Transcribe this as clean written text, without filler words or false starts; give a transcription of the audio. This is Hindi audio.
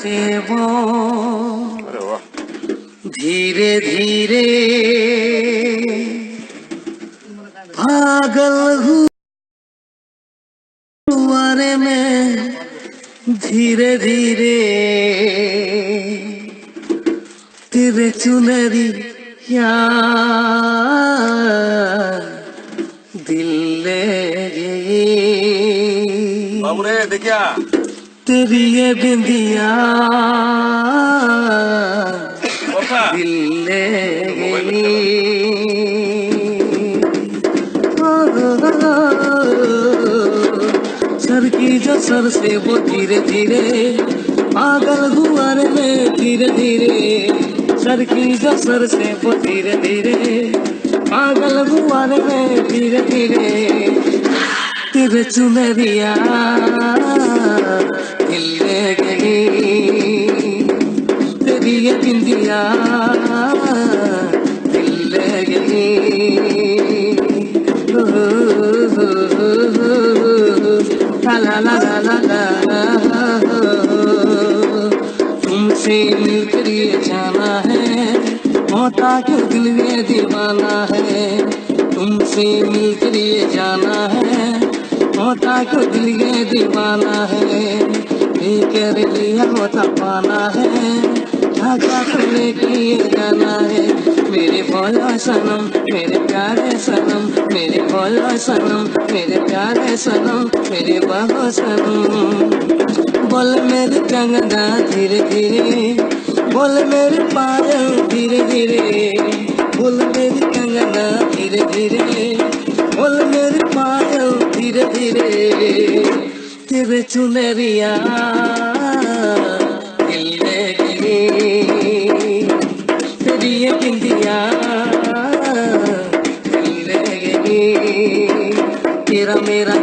से वो धीरे धीरे पागल हुआ रे मैं, धीरे धीरे तेरे चुनरिया दिल ले गई। बाबू रे देखिया तेरी ये बिंदिया दिल ले गई। सर की जो सर से वो धीरे धीरे पागल हुआ रे मैं, धीरे धीरे सर की जो सर से वो धीरे धीरे पागल हुआ रे मैं, धीरे धीरे तेरे चुनरिया दिल ले गई। तेरी ये बिंदिया दिल ले गई। ला ला ला ला ला, तुमसे मिलकर ये जाना है, होता क्यों दिल में दीवाना है। तुमसे मिलकर ये जाना है, होता क्यों दिल में दीवाना है। लेकर लिया होता पाना है, ढाका करने के लिए जाना है। मेरे भोला सनम मेरे प्यारे सनम, मेरे भोला सनम मेरे प्यारे सनम, मेरे बाबा सनम। बोल मेरी कंगना धीरे धीरे, बोल मेरे पायल धीरे धीरे, बोल मेरी कंगना धीरे धीरे, बोल मेरी पायल धीरे धीरे। तेरे चुनरिया दिल ले गई। तेरी ये बिंदिया दिल ले गई। तेरा मेरा